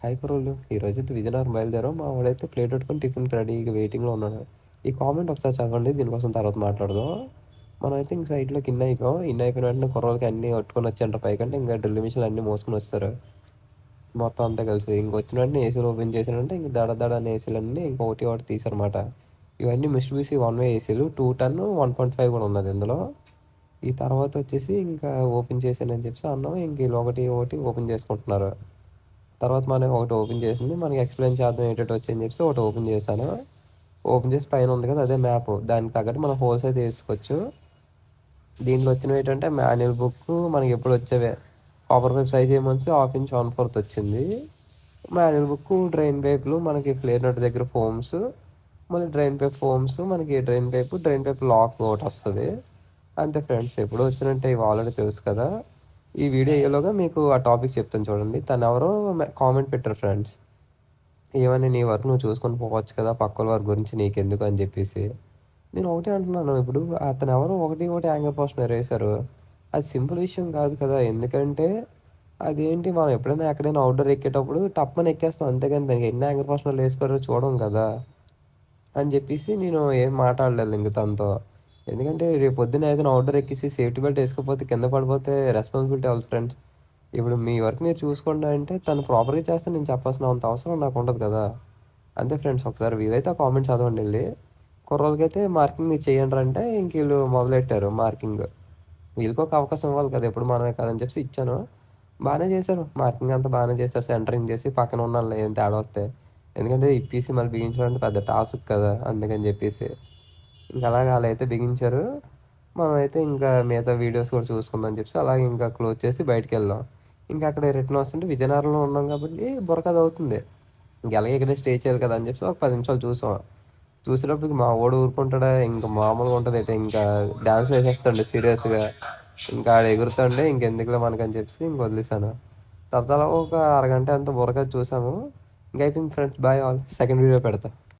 Hi కుర్రోళ్ళు, ఈరోజైతే విజయనగరం బయలుదేరాం. మా వాడైతే ప్లేట్ పెట్టుకొని టిఫిన్‌కి రెడీగా వెయిటింగ్‌లో ఉన్నాడు. ఈ కామెంట్ ఒకసారి చదవండి. దీనికోసం తర్వాత మాట్లాడదాం. మనమైతే ఇంక సైట్‌లోకి ఇన్ అయిపోయాం. ఇన్ అయిపోయిన వెంటనే కుర్రోళ్ళకి అన్నీ పట్టుకొని వచ్చారంట పైకంటే ఇంకా డ్రిల్ మిషన్లు అన్నీ మోసుకొని వచ్చేసారు. మొత్తం అంతా కలిసి. ఇంక వచ్చిన వెంటనే ఏసీలు ఓపెన్ చేశారంటే ఇంక దడ దడ అని ఏసీలన్నీ ఇంక ఒకటి ఒకటి తీశారన్నమాట. ఇవన్నీ మిట్సుబిషి వన్ వే ఏసీలు 2 టన్, 1.5 కూడా ఉన్నది ఇందులో. ఈ తర్వాత వచ్చేసి ఇంకా ఓపెన్ చేశానని చెప్పేసి అన్నాం. ఇంక ఈళ్ళు ఒకటి ఒకటి ఓపెన్ చేసుకుంటున్నారు. తర్వాత మనం ఒకటి ఓపెన్ చేసింది మనకి ఎక్స్‌ప్లెయిన్ చేద్దాం ఏంటేటో వచ్చని చెప్పేసి ఒకటి ఓపెన్ చేశాను. ఓపెన్ చేసి పైన ఉంది కదా! అదే మ్యాపు. దానికి తగ్గట్టు మనం హోల్స్ అయితే ఏసుకోవచ్చు. దీంట్లో వచ్చినవి ఏంటంటే మాన్యువల్ బుక్కు మనకెప్పుడు వచ్చేవే. కాపర్ పైప్ సైజ్ ఏమొచ్చి 1/2 ఇంచ్ 1/4 వచ్చింది. మాన్యువల్ బుక్కు, డ్రైన్ పైపులు మనకి ఫ్లేర్ నట్ దగ్గర ఫోమ్స్, మళ్ళీ డ్రైన్ పైప్ ఫోమ్స్, మనకి డ్రైన్ పైప్ లాక్ ఒకటొస్తది. అంతే ఫ్రెండ్స్. ఎప్పుడో వచ్చినట్టే ఇవి ఆల్రెడీ తెలుసు కదా! ఈ వీడియో అయ్యేలోగా మీకు ఆ టాపిక్ చెప్తాను చూడండి. తనెవరో కామెంట్ పెట్టారు ఫ్రెండ్స్. ఏమని నీ వర్క్ నువ్వు చూసుకొని పోవచ్చు కదా! పక్కోళ్ళ వర్క్ గురించి నీకెందుకు అని చెప్పేసి. నేను ఒకటే అంటున్నాను. ఇప్పుడు అతనెవరో ఒకటి ఒకటి యాంగర్ పోస్టులర్ ఏశారు. అది సింపుల్ విషయం కాదు కదా! ఎందుకంటే అదేంటి మనం ఎప్పుడైనా ఎక్కడైనా ఔట్‌డోర్ ఎక్కేటప్పుడు టప్‌మని ఎక్కేస్తాం. అంతేగాని దానికి ఎన్ని యాంగర్ పోస్టులర్లు ఏసుకోరో చూడం కదా! అని చెప్పేసి నేను ఏం మాట్లాడలేదు ఇంక తనతో. ఎందుకంటే రేపు పొద్దున్న ఏదైనా ఔట్‌డోర్ ఎక్కేసి సేఫ్టీ బెల్ట్ ఏసుకోకపోతే కింద పడిపోతే రెస్పాన్సిబిలిటీ ఎవరిది ఫ్రెండ్స్? ఇప్పుడు మీ వర్క్ మీరు చూసుకోండి అంటే తను ప్రాపర్‌గా చేస్తే నేను చెప్పాల్సిన అంత అవసరం నాకుండదు కదా! అంతే ఫ్రెండ్స్. ఒకసారి వీలైతే ఆ కామెంట్ చదవండి ఎళ్లి. కుర్రోళ్ళకైతే మార్కింగ్ మీరు చేయండ్రా అంటే ఇంక ఈళ్ళు మొదలెట్టారు మార్కింగ్. వీళ్ళకొక అవకాశం ఇవ్వాలి కదా! ఎప్పుడు మనమే కదని చెప్పేసి ఇచ్చాను. బానే చేశారు. మార్కింగ్ అంతా బానే చేశారు. సెంటరింగ్ చేసి పక్కన ఉన్నోళ్ళని ఏం తేడా వస్తే. ఎందుకంటే ఇప్పేసి మళ్ళీ బిగించడం అంటే పెద్ద టాస్క్ కదా! అందుకని చెప్పేసి. ఇంక అలాగ ఆళ్ళైతే బిగించారు. మనమైతే ఇంకా మిగతా వీడియోస్ కూడా చూసుకుందాం అని చెప్పేసి అలాగే ఇంకా క్లోజ్ చేసి బయటికెళ్ళాం. ఇంకా అక్కడ రిటర్న్ వస్తుంటే విజయనగరంలో ఉన్నాం కాబట్టి బుర్ర కథ అవుతుంది. ఇంక ఎలాగో ఇక్కడే స్టే చేయాలి కదా! అని చెప్పేసి ఒక 10 నిమిషాలు చూసాం. చూసేటప్పటికి మా వోడు ఊరుకుంటాడా ఇంక మామూలుగా ఉంటదేటి ఇంకా డాన్స్‌లు ఏసేస్తాండు సీరియస్‌గా. ఇంకా ఆడు ఎగురుతాండే ఇంకెందుకులే మనకని చెప్పేసి ఇంక వదిలేసాను. తర్వాత అలా ఒక అరగంట ఎంతో బుర్ర కథ చూసాము. ఇంక అయిపోయింది friends. Bye all. Second video పెడతా.